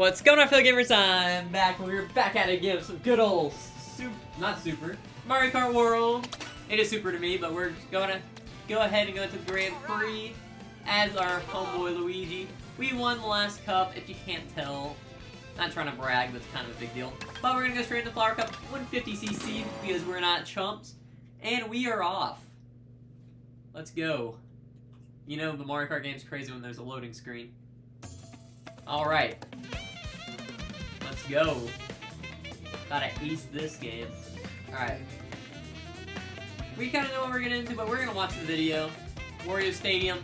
What's going on, fellow gamers? I'm back. We're back at it again with some good old not super, Mario Kart World. It is super to me, but we're gonna go ahead and go into the Grand Prix as our homeboy Luigi. We won the last cup, if you can't tell. Not trying to brag, but it's kind of a big deal. But we're gonna go straight into Flower Cup 150cc because we're not chumps. And we are off. Let's go. You know, the Mario Kart game's crazy when there's a loading screen. Alright. Let's go. Gotta ace this game. Alright. We kind of know what we're getting into, but we're gonna watch the video. Wario Stadium.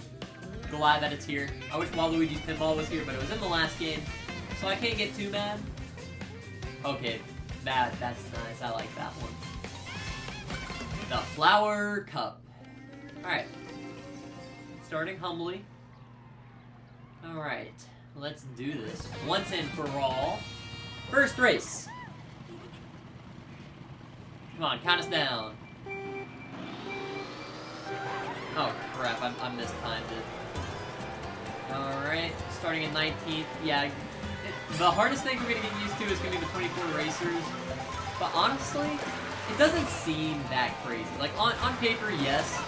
Glad that it's here. I wish Waluigi's Pinball was here, but it was in the last game, so I can't get too mad. Okay, that's nice. I like that one. The Flower Cup. Alright. Starting humbly. Alright. Let's do this. Once and for all. First race. Come on, count us down. Oh crap, I mistimed it. Alright, starting at 19th. Yeah, the hardest thing for me to get used to is going to be the 24 racers. But honestly, it doesn't seem that crazy. Like, on paper, yes.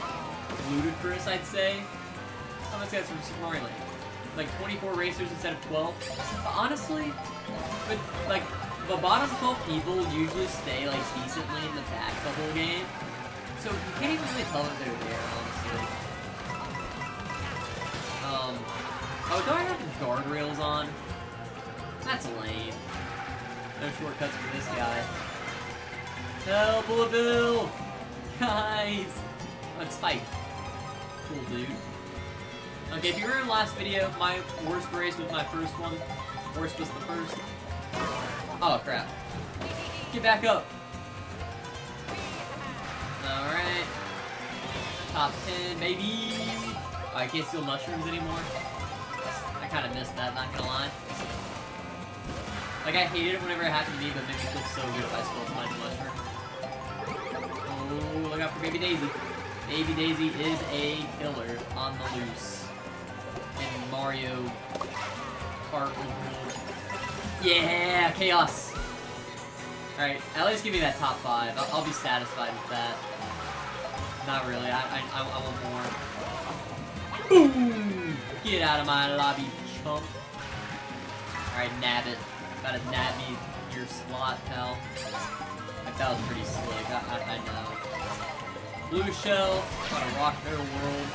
Ludicrous, I'd say. Oh, let's get some Super Mario Land. Like 24 racers instead of 12. But honestly, with like the bottom 12 people usually stay like decently in the back the whole game, so you can't even really tell that they're there, honestly. Oh, do I have the guardrails on? That's lame. No shortcuts for this guy. Help, Bill! Guys! Let's fight. Cool dude. Okay, if you were in the last video, my worst race was my first one. Worst was the first. Oh, crap. Get back up. Alright. Top 10, baby. Oh, I can't steal mushrooms anymore. I kind of missed that, not gonna lie. Like, I hated it whenever it happened to me, but it makes me feel so good if I stole my mushroom. Oh, look out for Baby Daisy. Baby Daisy is a killer on the loose. In Mario Kart World. Yeah, chaos. Alright, at least give me that top 5. I'll be satisfied with that. Not really. I want more. Boom! Get out of my lobby, chump. Alright, nab it. Gotta nab me your slot, pal. Like, that was pretty slick. I know. Blue shell. Gotta rock their world.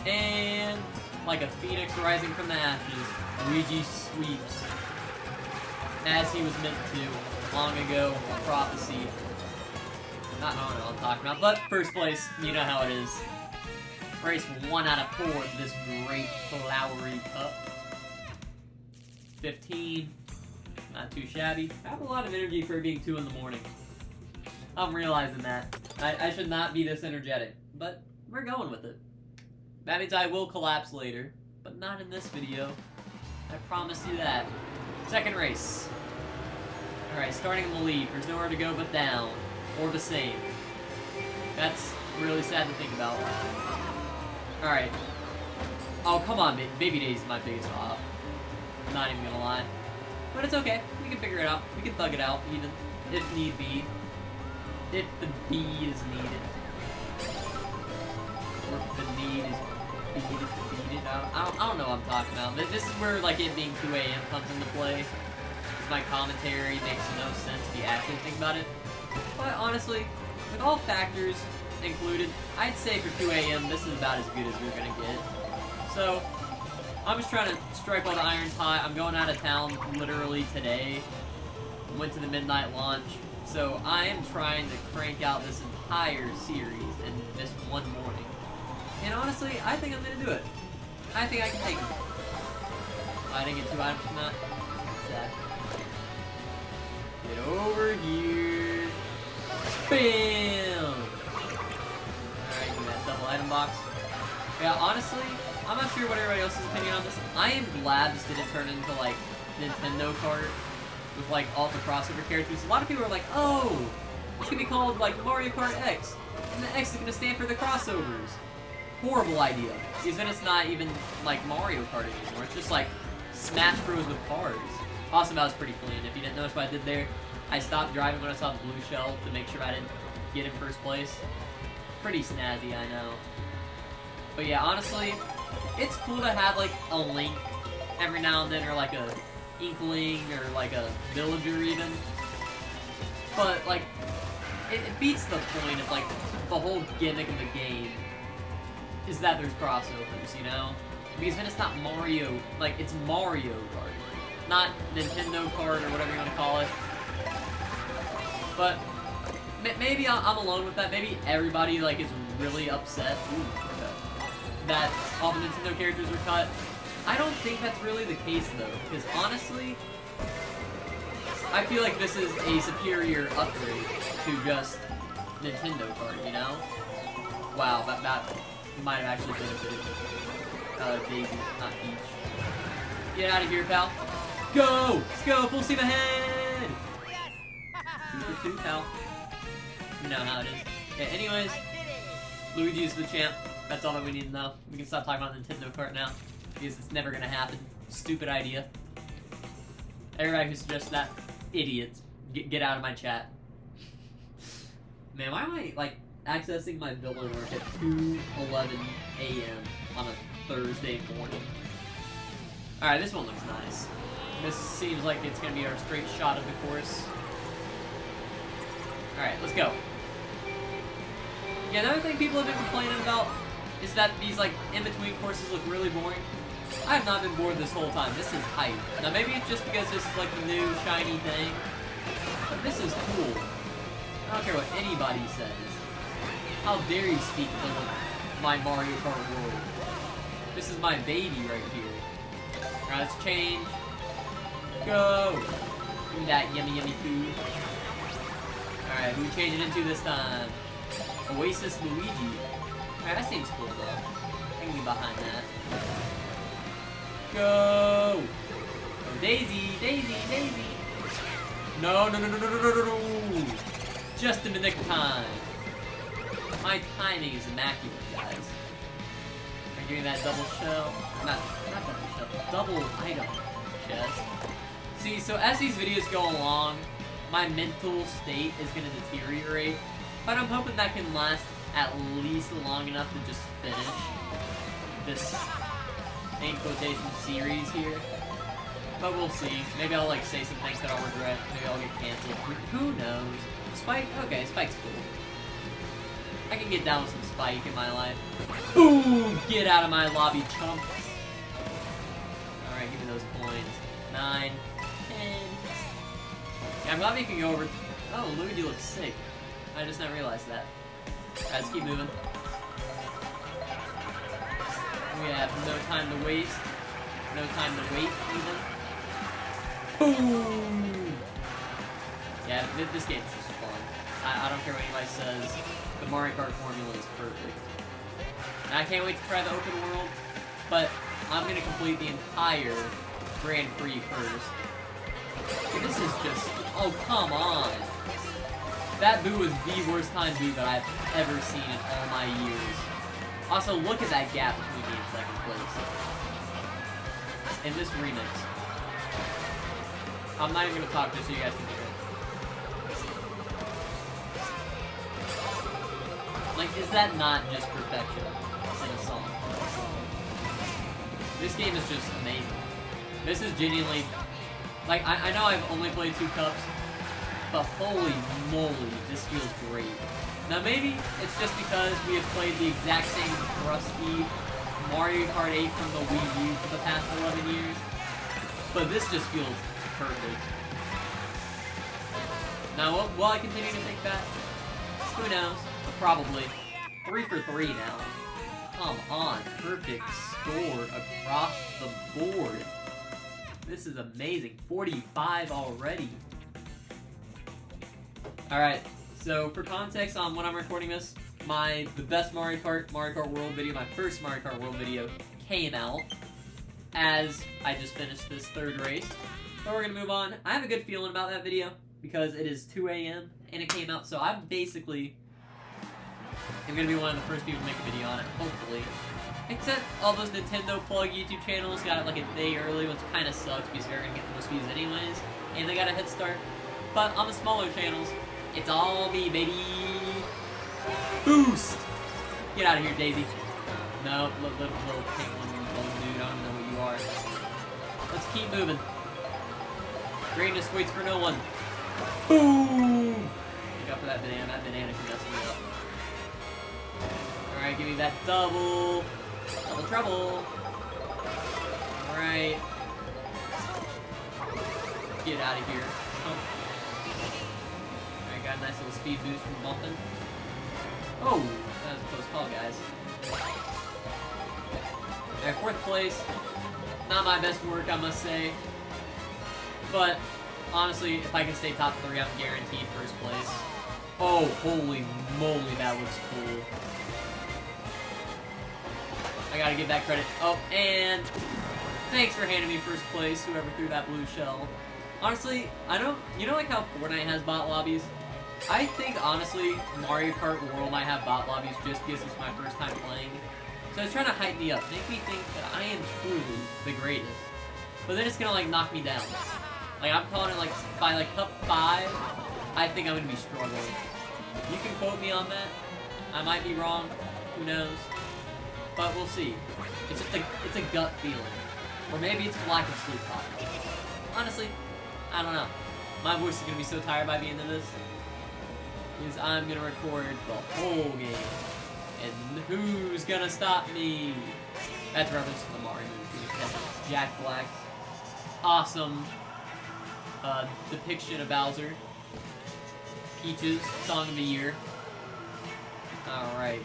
And, like a phoenix rising from the ashes, Luigi sweeps. As he was meant to, long ago, a prophecy. I don't know what I'm talking about, but first place, you know how it is. Race 1 out of 4 of this great flowery cup. 15, not too shabby. I have a lot of energy for being 2 in the morning. I'm realizing that. I should not be this energetic, but we're going with it. That means I will collapse later, but not in this video. I promise you that. Second race. Alright, starting in the lead. There's nowhere to go but down. Or the same. That's really sad to think about. Alright. Oh, come on, Baby Daisy is my biggest op. I'm not even gonna lie. But it's okay. We can figure it out. We can thug it out, even. If need be. If the B is needed. Or if the need is beat it. I don't know what I'm talking about. This is where like it being 2 a.m. comes into play. My commentary makes no sense if you actually think about it. But honestly, with all factors included, I'd say for 2 a.m. this is about as good as we're gonna get. So I'm just trying to strike while the iron's hot. I'm going out of town literally today. Went to the midnight launch. So I am trying to crank out this entire series in this one morning. And honestly, I think I'm gonna do it. I think I can take it. Oh, I didn't get 2 items from that. Sad. Get over here. Bam! Alright, do that double item box. Yeah, honestly, I'm not sure what everybody else's opinion on this. I am glad this didn't turn into, like, Nintendo Kart with, like, all the crossover characters. A lot of people are like, oh, it's gonna be called, like, Mario Kart X. And the X is gonna stand for the crossovers. horrible idea. Because then it's not even like Mario Kart anymore. It's just like Smash Bros with cars. Also, that was pretty clean. If you didn't notice what I did there, I stopped driving when I saw the blue shell to make sure I didn't get in first place. Pretty snazzy, I know. But yeah, honestly, it's cool to have like a Link every now and then, or like a Inkling, or like a Villager even. But like, it beats the point of like the whole gimmick of the game is that there's crossovers, you know? Because then it's not Mario, like it's Mario Kart, not Nintendo Kart or whatever you want to call it. But maybe I'm alone with that. Maybe everybody like is really upset that all the Nintendo characters were cut. I don't think that's really the case though, because honestly, I feel like this is a superior upgrade to just Nintendo Kart, you know? Wow, that might have actually benefited Daisy, not Peach. Get out of here, pal. Go! Let's go! Full steam ahead! 2 for 2, pal. You know how it is. Okay, anyways, Luigi's the champ. That's all that we need to know. We can stop talking about Nintendo Kart now, because it's never gonna happen. Stupid idea. Everybody who suggests that, idiots. Get out of my chat. Man, why am I, like, accessing my villain work at 2:11 a.m. on a Thursday morning? Alright, this one looks nice. This seems like it's gonna be our straight shot of the course. Alright, let's go. Yeah, another thing people have been complaining about is that these, like, in-between courses look really boring. I have not been bored this whole time. This is hype. Now, maybe it's just because this is, like, the new, shiny thing. But this is cool. I don't care what anybody says. How dare you speak ill of my Mario Kart world. This is my baby right here. Alright, let's change. Go! Give me that yummy, yummy food. Alright, who we change it into this time? Oasis Luigi. Alright, that seems cool though. I can be behind that. Go! Oh, Daisy, Daisy, Daisy! No, no, no, no, no, no, no, no, no! Just in the nick of time. My timing is immaculate, guys. Are you giving that double shell? Not double shell, double item chest. See, so as these videos go along, my mental state is going to deteriorate, but I'm hoping that can last at least long enough to just finish this, in quotation, series here. But we'll see. Maybe I'll like say some things that I'll regret. Maybe I'll get canceled. Who knows? Spike? Okay, Spike's cool. I can get down with some Spike in my life. Boom! Get out of my lobby, chumps. Alright, give me those coins. 9, 10. Yeah, I'm glad we can go over. Oh, Luigi looks sick. I just not realized that. Alright, let's keep moving. We have no time to waste. No time to wait, even. Boom! Yeah, this game's just fun. I don't care what anybody says. The Mario Kart formula is perfect. And I can't wait to try the open world, but I'm gonna complete the entire Grand Prix first. And this is just, oh come on! That boo was the worst time boo that I've ever seen in all my years. Also, look at that gap between me and second place. In this remix. I'm not even gonna talk just so you guys can hear it. Like, is that not just perfection in a song? This game is just amazing. This is genuinely, like, I know I've only played 2 cups, but holy moly, this feels great. Now maybe it's just because we have played the exact same crusty Mario Kart 8 from the Wii U for the past 11 years, but this just feels perfect. Now, will I continue to think that? Who knows? But probably. 3 for 3 now. Come on, perfect score across the board. This is amazing. 45 already. Alright, so for context on when I'm recording this, the best Mario Kart World video, my first Mario Kart World video, came out as I just finished this 3rd race. But we're gonna move on. I have a good feeling about that video because it is 2 a.m. and it came out, so I'm basically I'm gonna be one of the first people to make a video on it, hopefully. Except all those Nintendo Plug YouTube channels got it like a day early, which kind of sucks because they're gonna get the most views anyways, and they got a head start. But on the smaller channels, it's all me, baby. Boost! Get out of here, Daisy. No, little pink little dude, I don't know what you are. Let's keep moving. Greatness waits for no one. Boom! Look out for that banana. That banana can mess me up. Alright, give me that double. Double trouble. Alright. Get out of here. Oh. Alright, got a nice little speed boost from bumping. Oh! That was a close call, guys. Alright, 4th place. Not my best work, I must say. But, honestly, if I can stay top 3, I'm guaranteed 1st place. Oh, holy moly, that looks cool. I gotta give that credit. Oh, and thanks for handing me 1st place, whoever threw that blue shell. Honestly, you know like how Fortnite has bot lobbies? I think, honestly, Mario Kart World might have bot lobbies just because it's my first time playing. So it's trying to hype me up, make me think that I am truly the greatest. But then it's gonna, like, knock me down. Like, I'm calling it, like, by, like, top 5, I think I'm gonna be struggling. You can quote me on that. I might be wrong. Who knows? But we'll see. It's just it's a gut feeling. Or maybe it's lack of sleep talking. Honestly, I don't know. My voice is gonna be so tired by the end of this. Because I'm gonna record the whole game. And who's gonna stop me? That's a reference to the Mario movie. That's Jack Black's awesome depiction of Bowser. Peach's Song of the Year. Alright.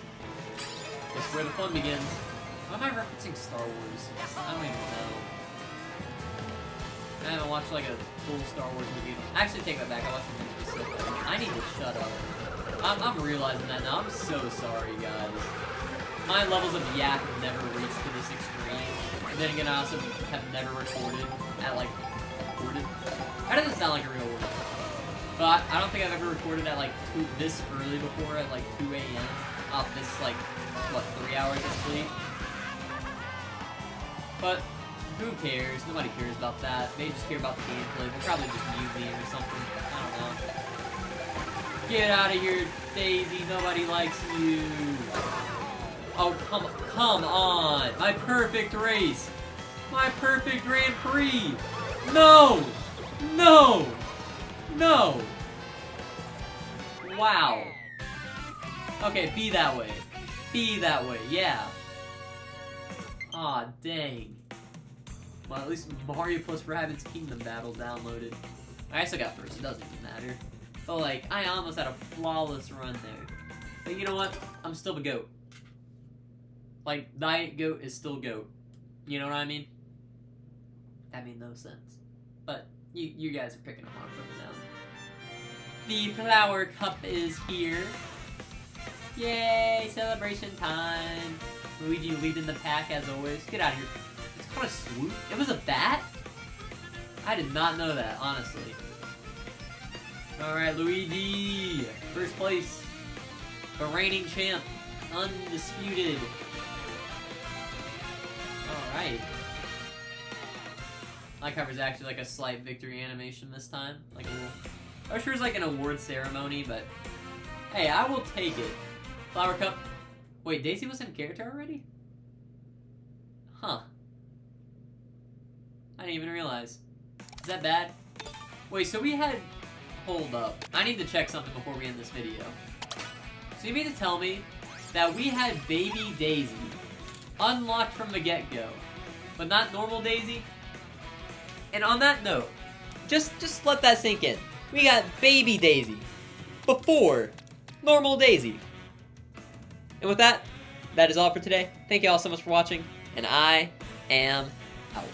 That's where the fun begins. Why am I referencing Star Wars? I don't even know. I haven't watched like a full Star Wars movie. Actually, take that back. I watched the movie. I need to shut up. I'm realizing that now. I'm so sorry, guys. My levels of yak have never reached to this extreme. And then again, I also have never recorded at like... Recorded? That doesn't sound like a real word. But I don't think I've ever recorded at like this early before, at like 2 a.m. off this like, what, 3 hours of sleep? But who cares? Nobody cares about that. They just care about the gameplay. They'll probably just mute me or something. I don't know. Get out of here, Daisy. Nobody likes you. Oh, come on. My perfect race. My perfect Grand Prix. No! No! No! Wow. Okay, be that way. Be that way, yeah. Aw, dang. Well, at least Mario plus Rabbids Kingdom Battle downloaded. I still got 1st, it doesn't even matter. But, like, I almost had a flawless run there. But you know what? I'm still the GOAT. Like, Diet Goat is still GOAT. You know what I mean? That made no sense. But, you guys are picking up on it now. The Flower Cup is here. Yay! Celebration time! Luigi leading the pack as always. Get out of here. It's called a swoop? It was a bat? I did not know that, honestly. Alright, Luigi! 1st place. The reigning champ. Undisputed. Alright. My cover's actually like a slight victory animation this time. Like a little... I wish there was like an award ceremony, but... Hey, I will take it. Flower Cup. Wait, Daisy was in character already? Huh. I didn't even realize. Is that bad? Wait, so we had... Hold up. I need to check something before we end this video. So you mean to tell me that we had Baby Daisy unlocked from the get-go, but not normal Daisy? And on that note, just let that sink in. We got Baby Daisy before normal Daisy. And with that, that is all for today. Thank you all so much for watching, and I am out.